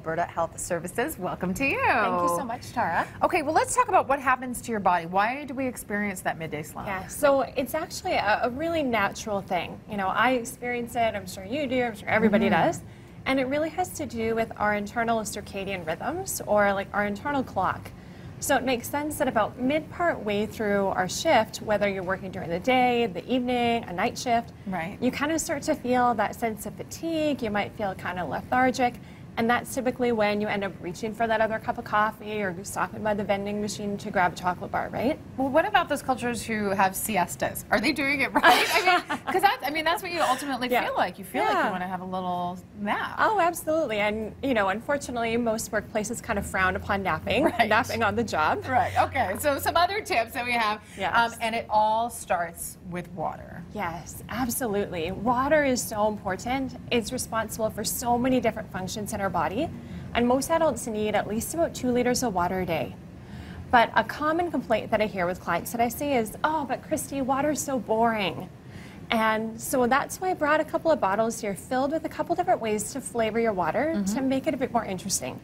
Alberta Health Services. Welcome to you. Thank you so much, Tara. Okay, well, let's talk about what happens to your body. Why do we experience that midday slump? Yeah, so it's actually a really natural thing. You know, I experience it, I'm sure you do, I'm sure everybody does. And it really has to do with our internal circadian rhythms, or like our internal clock. So it makes sense that about mid-part way through our shift, whether you're working during the day, the evening, a night shift, you kind of start to feel that sense of fatigue. You might feel kind of lethargic. And that's typically when you end up reaching for that other cup of coffee or stopping by the vending machine to grab a chocolate bar, right? Well, what about those cultures who have siestas? Are they doing it right? Because that's what you ultimately feel like. You feel like you want to have a little nap. Oh, absolutely. And, you know, unfortunately, most workplaces kind of frown upon napping, napping on the job. Right. Okay. So some other tips that we have. And it all starts with water. Yes, absolutely. Water is so important. It's responsible for so many different functions in our body, and most adults need at least about 2 liters of water a day. But a common complaint that I hear with clients that I see is, oh, but Kristy, water's so boring. And so that's why I brought a couple of bottles here filled with a couple different ways to flavor your water to make it a bit more interesting.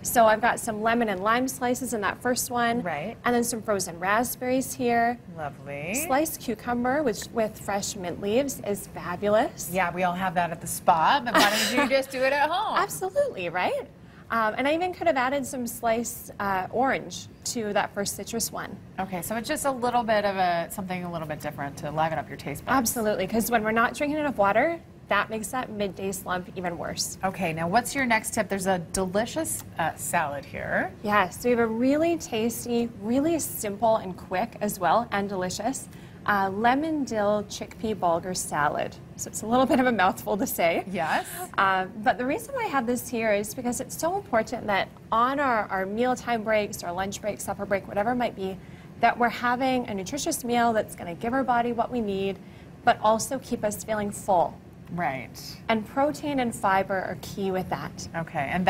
So I've got some lemon and lime slices in that first one. Right. And then some frozen raspberries here. Lovely. Sliced cucumber with fresh mint leaves is fabulous. Yeah, we all have that at the spa, but why don't you just do it at home? Absolutely, right? And I even could have added some sliced orange to that first citrus one. Okay, so it's just a little bit of something a little bit different to liven up your taste buds. Absolutely, because when we're not drinking enough water, that makes that midday slump even worse. Okay, now what's your next tip? There's a delicious salad here. Yes, we have a really tasty, really simple and quick as well, and delicious lemon dill chickpea bulgur salad. So it's a little bit of a mouthful to say. Yes. But the reason why I have this here is because it's so important that on our mealtime breaks, our lunch break, supper break, whatever it might be, that we're having a nutritious meal that's going to give our body what we need, but also keep us feeling full. Right. And protein and fiber are key with that. Okay, and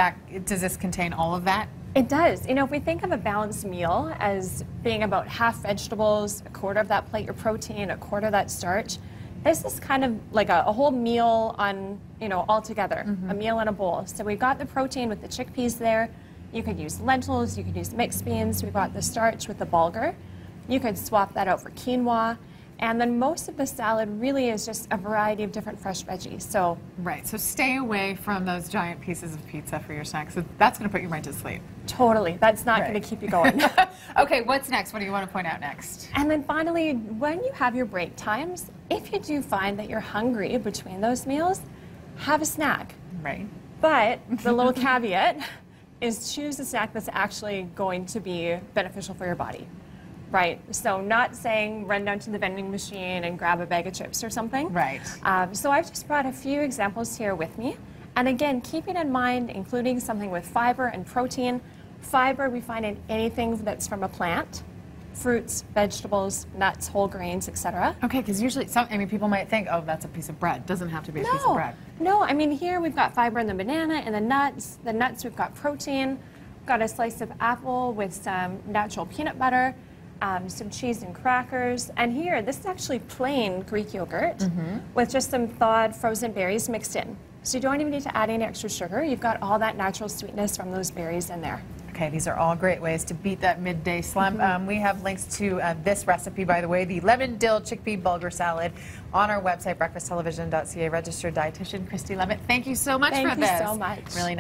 does this contain all of that? It does. You know, if we think of a balanced meal as being about half vegetables, a quarter of that plate your protein, a quarter of that starch, this is kind of like a whole meal on, you know, all together, a meal in a bowl. So we've got the protein with the chickpeas there. You could use lentils, you could use mixed beans. We've got the starch with the bulgur. You could swap that out for quinoa. And then most of the salad really is just a variety of different fresh veggies. So so stay away from those giant pieces of pizza for your snacks. So that's going to put you right to sleep. Totally. That's not going to keep you going. Okay, what's next? What do you want to point out next? And then finally, when you have your break times, if you do find that you're hungry between those meals, have a snack. Right. But the little caveat is choose a snack that's actually going to be beneficial for your body. Right, so not saying run down to the vending machine and grab a bag of chips or something. Right. So I've just brought a few examples here with me. And again, keeping in mind, including something with fiber and protein. Fiber we find in anything that's from a plant, fruits, vegetables, nuts, whole grains, etc. Okay, because usually, people might think, oh, that's a piece of bread. Doesn't have to be a piece of bread. No, I mean, here we've got fiber in the banana and the nuts. The nuts, we've got protein. We've got a slice of apple with some natural peanut butter. Some cheese and crackers, and here this is actually plain Greek yogurt with just some thawed frozen berries mixed in. So you don't even need to add any extra sugar. You've got all that natural sweetness from those berries in there. Okay, these are all great ways to beat that midday slump. We have links to this recipe, by the way, the lemon dill chickpea bulgur salad on our website, breakfasttelevision.ca. Registered dietitian Kristy Leavitt. Thank you so much for this. Thank you so much. Really nice.